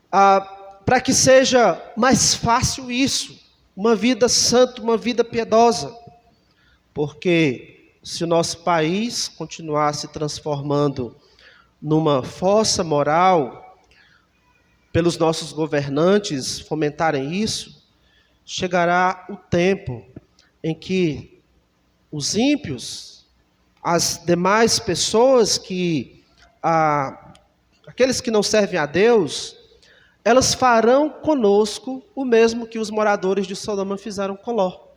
Para que seja mais fácil isso, uma vida santa, uma vida piedosa. Porque se o nosso país continuar se transformando numa fossa moral, pelos nossos governantes fomentarem isso, chegará o tempo em que os ímpios, as demais pessoas aqueles que não servem a Deus, elas farão conosco o mesmo que os moradores de Sodoma fizeram com Ló.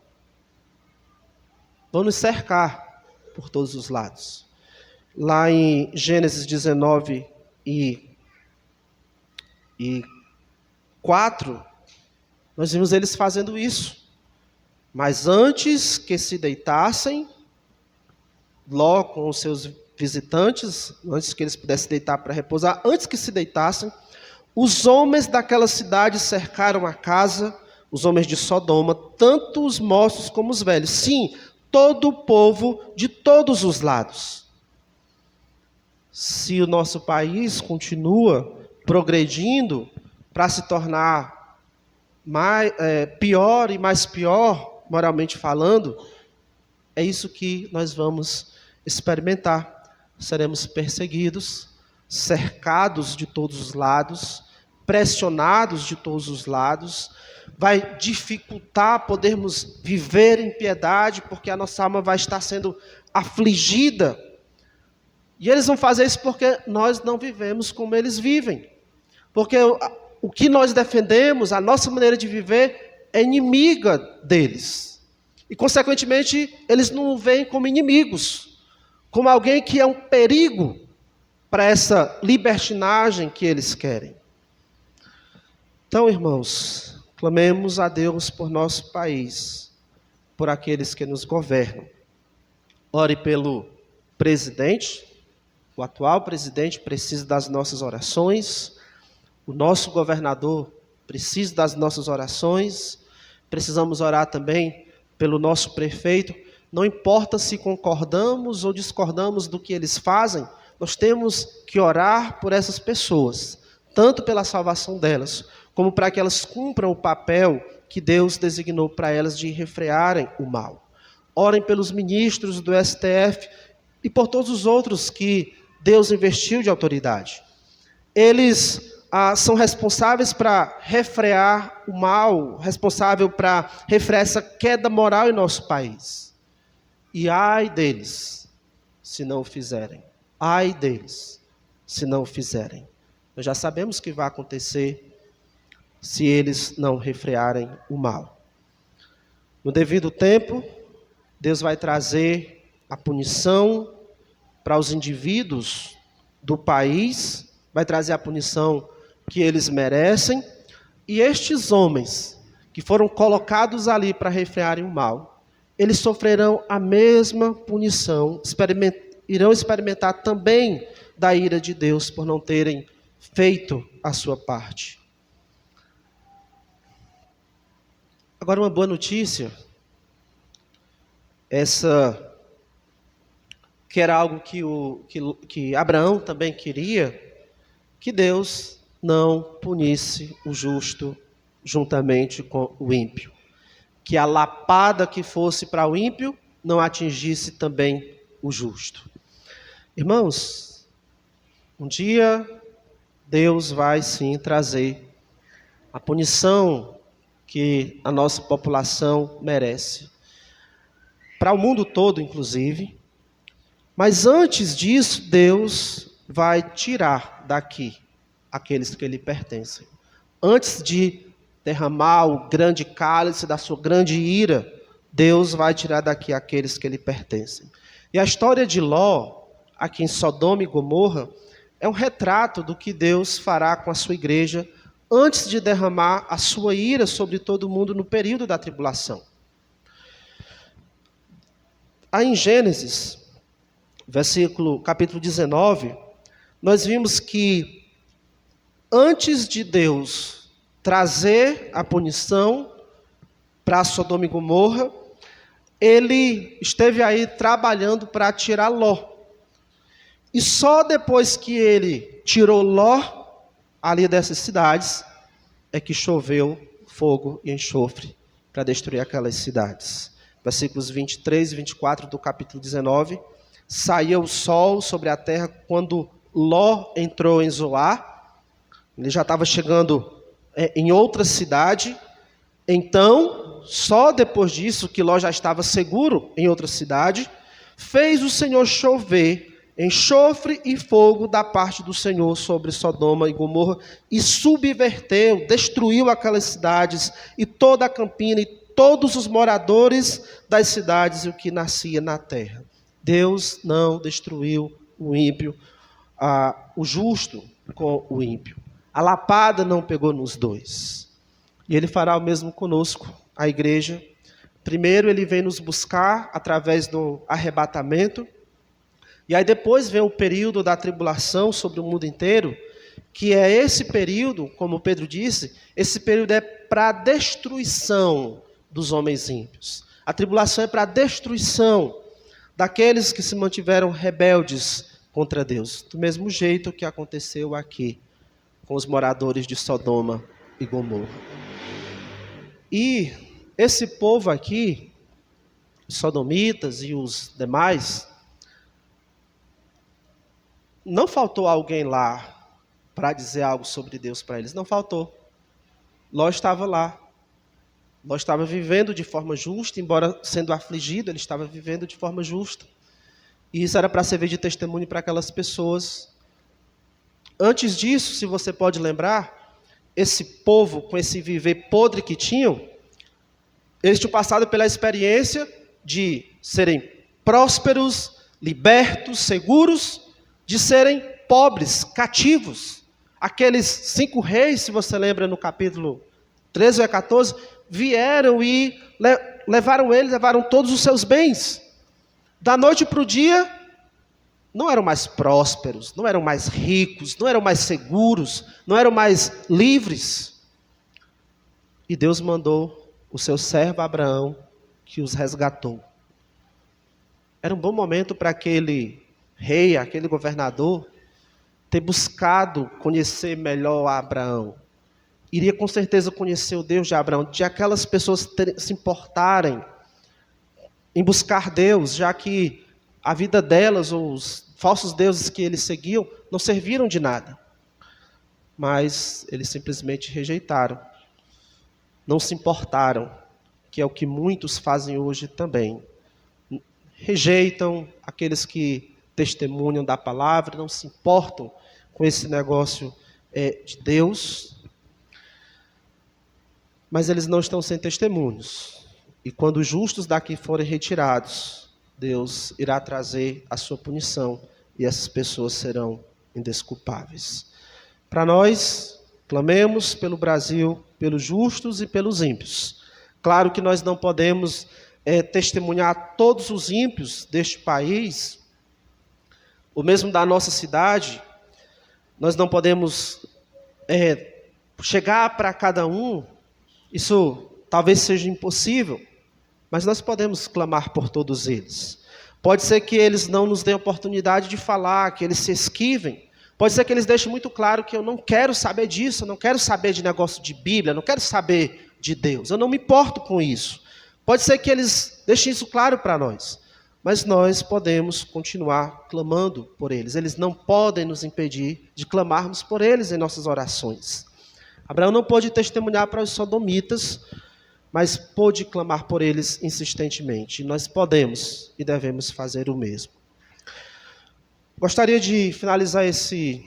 Vão nos cercar por todos os lados. Lá em Gênesis 19 e 4, Nós vimos eles fazendo isso. Mas antes que se deitassem, Ló com os seus visitantes, antes que eles pudessem deitar para repousar, antes que se deitassem, os homens daquela cidade cercaram a casa, os homens de Sodoma, tanto os moços como os velhos. Sim, todo o povo de todos os lados. Se o nosso país continua progredindo para se tornar pior e mais pior, moralmente falando, é isso que nós vamos experimentar. Seremos perseguidos, cercados de todos os lados, pressionados de todos os lados, vai dificultar podermos viver em piedade, porque a nossa alma vai estar sendo afligida. E eles vão fazer isso porque nós não vivemos como eles vivem. Porque o que nós defendemos, a nossa maneira de viver, é inimiga deles. E, consequentemente, eles não o veem como inimigos, como alguém que é um perigo para essa libertinagem que eles querem. Então, irmãos, clamemos a Deus por nosso país, por aqueles que nos governam. Ore pelo presidente, o atual presidente precisa das nossas orações, o nosso governador precisa das nossas orações, precisamos orar também pelo nosso prefeito. Não importa se concordamos ou discordamos do que eles fazem, nós temos que orar por essas pessoas, tanto pela salvação delas, como para que elas cumpram o papel que Deus designou para elas de refrearem o mal. Orem pelos ministros do STF e por todos os outros que Deus investiu de autoridade. Eles são responsáveis para refrear o mal, responsável para refrear essa queda moral em nosso país. E ai deles, se não o fizerem. Ai deles, se não o fizerem. Nós já sabemos que vai acontecer se eles não refrearem o mal. No devido tempo, Deus vai trazer a punição para os indivíduos do país, vai trazer a punição que eles merecem, e estes homens que foram colocados ali para refrearem o mal, eles sofrerão a mesma punição, irão experimentar também da ira de Deus por não terem feito a sua parte. Agora, uma boa notícia, essa que era algo que Abraão também queria, que Deus não punisse o justo juntamente com o ímpio. Que a lapada que fosse para o ímpio não atingisse também o justo. Irmãos, um dia Deus vai sim trazer a punição que a nossa população merece. Para o mundo todo, inclusive. Mas antes disso, Deus vai tirar daqui aqueles que lhe pertencem. Antes de derramar o grande cálice da sua grande ira, Deus vai tirar daqui aqueles que lhe pertencem. E a história de Ló, aqui em Sodoma e Gomorra, é um retrato do que Deus fará com a sua igreja antes de derramar a sua ira sobre todo mundo no período da tribulação. Aí em Gênesis, capítulo 19, nós vimos que antes de Deus trazer a punição para Sodoma e Gomorra, ele esteve aí trabalhando para tirar Ló. E só depois que ele tirou Ló ali dessas cidades, é que choveu fogo e enxofre para destruir aquelas cidades. Versículos 23 e 24 do capítulo 19. Saía o sol sobre a terra quando Ló entrou em Zoar. Ele já estava chegando em outra cidade. Então, só depois disso, que Ló já estava seguro em outra cidade, fez o Senhor chover enxofre e fogo da parte do Senhor sobre Sodoma e Gomorra, e subverteu, destruiu aquelas cidades, e toda a campina, e todos os moradores das cidades, e o que nascia na terra. Deus não destruiu o ímpio, o justo com o ímpio. A lapada não pegou nos dois. E Ele fará o mesmo conosco, a igreja. Primeiro Ele vem nos buscar através do arrebatamento, e aí depois vem o período da tribulação sobre o mundo inteiro, que é esse período, como Pedro disse, esse período é para a destruição dos homens ímpios. A tribulação é para a destruição daqueles que se mantiveram rebeldes contra Deus, do mesmo jeito que aconteceu aqui com os moradores de Sodoma e Gomorra. E esse povo aqui, os sodomitas e os demais, não faltou alguém lá para dizer algo sobre Deus para eles, não faltou. Ló estava lá. Ló estava vivendo de forma justa, embora sendo afligido, ele estava vivendo de forma justa. E isso era para servir de testemunho para aquelas pessoas. Antes disso, se você pode lembrar, esse povo, com esse viver podre que tinham, eles tinham passado pela experiência de serem prósperos, libertos, seguros, de serem pobres, cativos. Aqueles 5 reis, se você lembra no capítulo 13 ou 14, vieram e levaram todos os seus bens. Da noite para o dia, não eram mais prósperos, não eram mais ricos, não eram mais seguros, não eram mais livres. E Deus mandou o seu servo Abraão, que os resgatou. Era um bom momento para aquele rei, aquele governador, ter buscado conhecer melhor a Abraão. Iria com certeza conhecer o Deus de Abraão, de aquelas pessoas se importarem em buscar Deus, já que a vida delas, ou os falsos deuses que eles seguiam, não serviram de nada. Mas eles simplesmente rejeitaram. Não se importaram, que é o que muitos fazem hoje também. Rejeitam aqueles que testemunham da palavra, não se importam com esse negócio de Deus. Mas eles não estão sem testemunhos. E quando os justos daqui forem retirados, Deus irá trazer a sua punição e essas pessoas serão indesculpáveis. Para nós, clamemos pelo Brasil, pelos justos e pelos ímpios. Claro que nós não podemos testemunhar todos os ímpios deste país, ou mesmo da nossa cidade. Nós não podemos chegar para cada um. Isso talvez seja impossível, mas nós podemos clamar por todos eles. Pode ser que eles não nos deem oportunidade de falar, que eles se esquivem. Pode ser que eles deixem muito claro que eu não quero saber disso, eu não quero saber de negócio de Bíblia, eu não quero saber de Deus, eu não me importo com isso. Pode ser que eles deixem isso claro para nós, mas nós podemos continuar clamando por eles. Eles não podem nos impedir de clamarmos por eles em nossas orações. Abraão não pôde testemunhar para os sodomitas, mas pôde clamar por eles insistentemente. Nós podemos e devemos fazer o mesmo. Gostaria de finalizar esse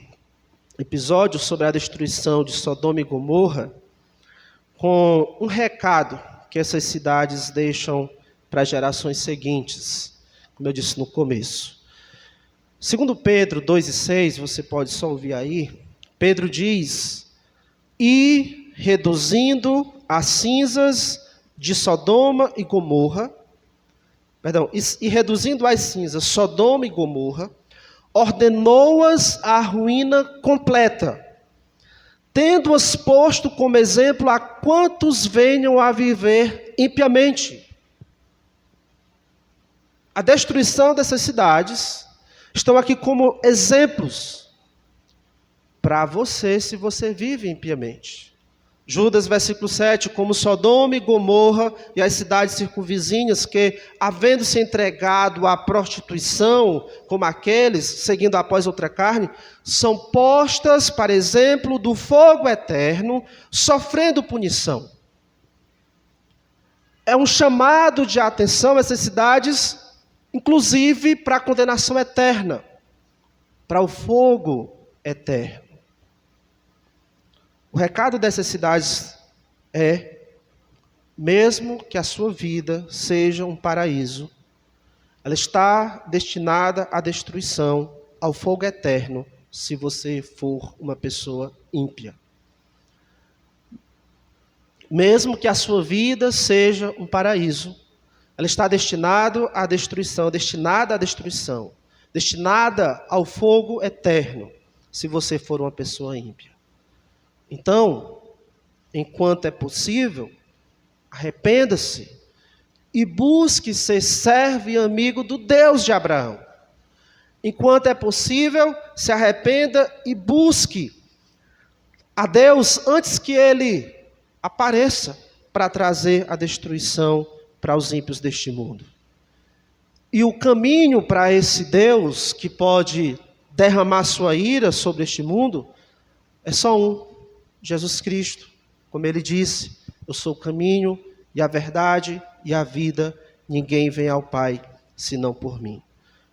episódio sobre a destruição de Sodoma e Gomorra com um recado que essas cidades deixam para as gerações seguintes, como eu disse no começo. Segundo Pedro 2:6, você pode só ouvir aí, Pedro diz: e reduzindo as cinzas de Sodoma e Gomorra, e reduzindo as cinzas Sodoma e Gomorra, ordenou-as à ruína completa, tendo-as posto como exemplo a quantos venham a viver impiamente. A destruição dessas cidades estão aqui como exemplos para você, se você vive impiamente. Judas, versículo 7, como Sodoma e Gomorra e as cidades circunvizinhas que, havendo se entregado à prostituição, como aqueles, seguindo após outra carne, são postas para exemplo do fogo eterno, sofrendo punição. É um chamado de atenção a essas cidades, inclusive para a condenação eterna, para o fogo eterno. O recado dessas cidades é, mesmo que a sua vida seja um paraíso, ela está destinada à destruição, ao fogo eterno, se você for uma pessoa ímpia. mesmo que a sua vida seja um paraíso, ela está destinada à destruição, destinada ao fogo eterno, se você for uma pessoa ímpia. Então, enquanto é possível, arrependa-se e busque ser servo e amigo do Deus de Abraão. Enquanto é possível, se arrependa e busque a Deus antes que Ele apareça para trazer a destruição para os ímpios deste mundo. E o caminho para esse Deus que pode derramar sua ira sobre este mundo é só um: Jesus Cristo. Como Ele disse, eu sou o caminho e a verdade e a vida, ninguém vem ao Pai senão por mim.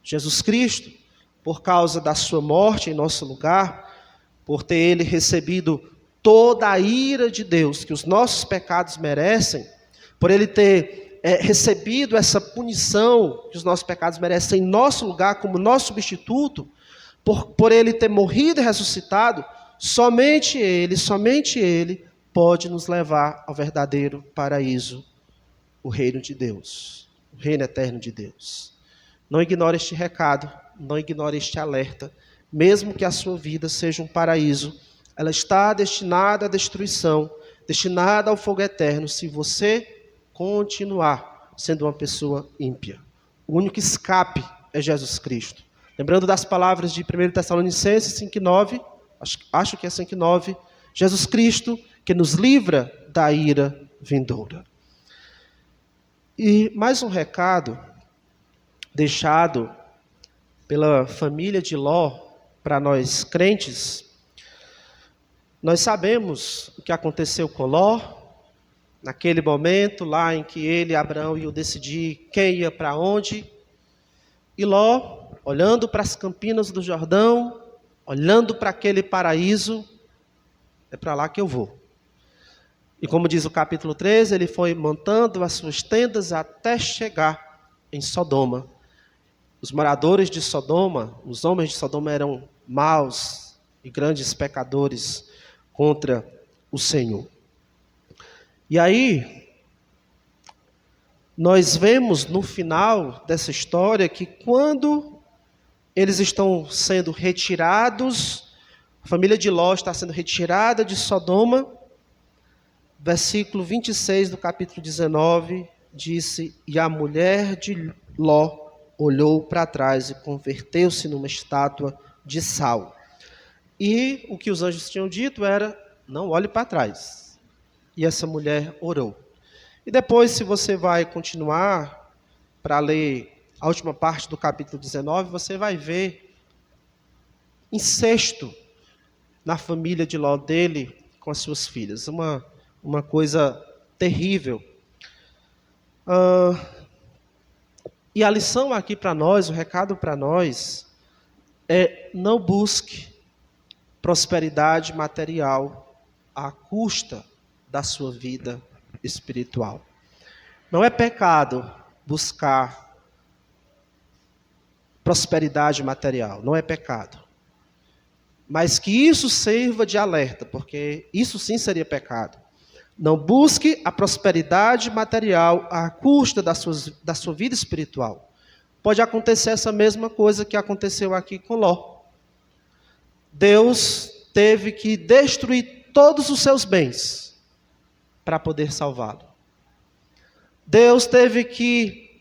Jesus Cristo, por causa da sua morte em nosso lugar, por ter Ele recebido toda a ira de Deus que os nossos pecados merecem, por Ele ter recebido essa punição que os nossos pecados merecem em nosso lugar como nosso substituto, por Ele ter morrido e ressuscitado, somente Ele pode nos levar ao verdadeiro paraíso, o reino de Deus, o reino eterno de Deus. Não ignore este recado, não ignore este alerta. Mesmo que a sua vida seja um paraíso, ela está destinada à destruição, destinada ao fogo eterno, se você continuar sendo uma pessoa ímpia. O único escape é Jesus Cristo. Lembrando das palavras de 1 Tessalonicenses 5,9, acho que é 5,9, Jesus Cristo que nos livra da ira vindoura. E mais um recado deixado pela família de Ló para nós crentes. Nós sabemos o que aconteceu com Ló, naquele momento lá em que ele e Abraão iam decidir quem ia para onde. E Ló, olhando para as campinas do Jordão, olhando para aquele paraíso, é para lá que eu vou. E como diz o capítulo 13, ele foi montando as suas tendas até chegar em Sodoma. Os moradores de Sodoma, os homens de Sodoma eram maus e grandes pecadores contra o Senhor. E aí, nós vemos no final dessa história que quando eles estão sendo retirados, a família de Ló está sendo retirada de Sodoma, versículo 26 do capítulo 19, disse: e a mulher de Ló olhou para trás e converteu-se numa estátua de sal. E o que os anjos tinham dito era: não olhe para trás. E essa mulher orou. E depois, se você vai continuar para ler a última parte do capítulo 19, você vai ver incesto na família de Ló, dele com as suas filhas. Uma coisa terrível. E a lição aqui para nós, o recado para nós, é: não busque prosperidade material à custa da sua vida espiritual. Não é pecado buscar prosperidade material, não é pecado. Mas que isso sirva de alerta, porque isso sim seria pecado. Não busque a prosperidade material à custa da sua vida espiritual. Pode acontecer essa mesma coisa que aconteceu aqui com Ló. Deus teve que destruir todos os seus bens para poder salvá-lo. Deus teve que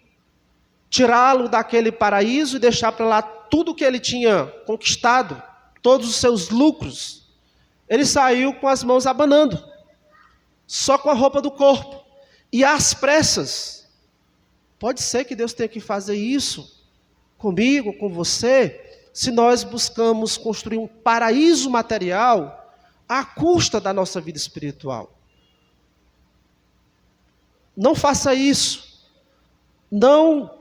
tirá-lo daquele paraíso e deixar para lá tudo que ele tinha conquistado, todos os seus lucros. Ele saiu com as mãos abanando, só com a roupa do corpo, e às pressas. Pode ser que Deus tenha que fazer isso comigo, com você, se nós buscamos construir um paraíso material à custa da nossa vida espiritual. Não faça isso. Não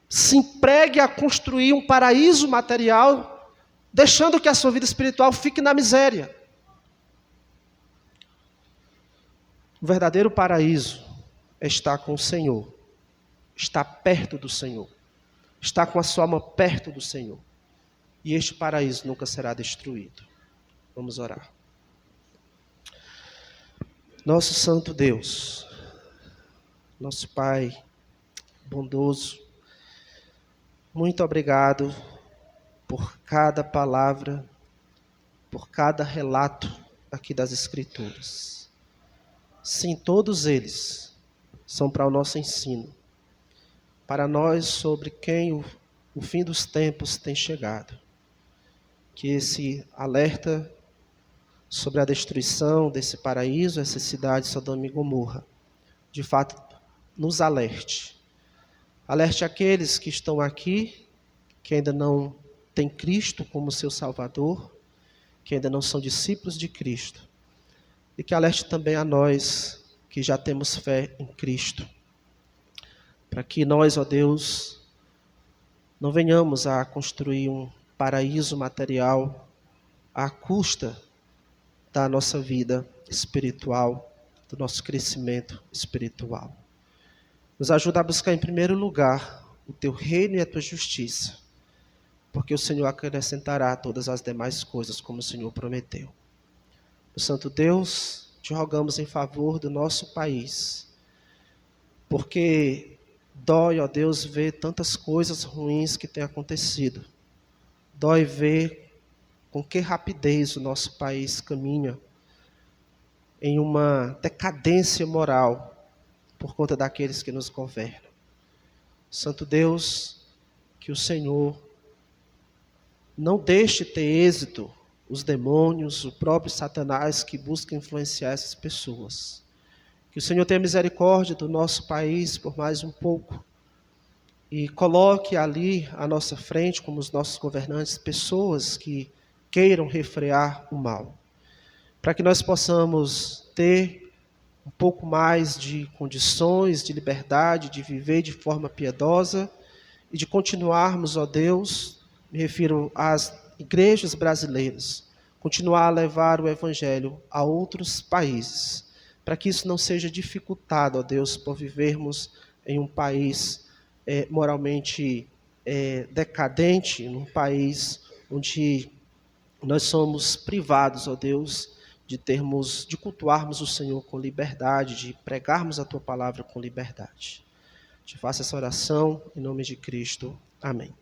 se empregue a construir um paraíso material, deixando que a sua vida espiritual fique na miséria. O verdadeiro paraíso é estar com o Senhor, estar perto do Senhor, estar com a sua alma perto do Senhor. E este paraíso nunca será destruído. Vamos orar. Nosso Santo Deus, nosso Pai bondoso, muito obrigado por cada palavra, por cada relato aqui das Escrituras. Sim, todos eles são para o nosso ensino, para nós sobre quem o fim dos tempos tem chegado. Que esse alerta sobre a destruição desse paraíso, essa cidade Sodoma e Gomorra, de fato nos alerte. Alerte aqueles que estão aqui, que ainda não têm Cristo como seu Salvador, que ainda não são discípulos de Cristo. E que alerte também a nós, que já temos fé em Cristo. Para que nós, ó Deus, não venhamos a construir um paraíso material à custa da nossa vida espiritual, do nosso crescimento espiritual. Nos ajuda a buscar em primeiro lugar o teu reino e a tua justiça, porque o Senhor acrescentará todas as demais coisas, como o Senhor prometeu. O Santo Deus, te rogamos em favor do nosso país, porque dói, ó Deus, ver tantas coisas ruins que têm acontecido. Dói ver com que rapidez o nosso país caminha em uma decadência moral por conta daqueles que nos governam. Santo Deus, que o Senhor não deixe ter êxito os demônios, o próprio Satanás que busca influenciar essas pessoas. Que o Senhor tenha misericórdia do nosso país por mais um pouco e coloque ali à nossa frente, como os nossos governantes, pessoas que queiram refrear o mal, para que nós possamos ter um pouco mais de condições, de liberdade, de viver de forma piedosa e de continuarmos, ó Deus, me refiro às igrejas brasileiras, continuar a levar o Evangelho a outros países, para que isso não seja dificultado, ó Deus, por vivermos em um país moralmente decadente, num país onde nós somos privados, ó Deus, de cultuarmos o Senhor com liberdade, de pregarmos a Tua palavra com liberdade. Te faço essa oração em nome de Cristo. Amém.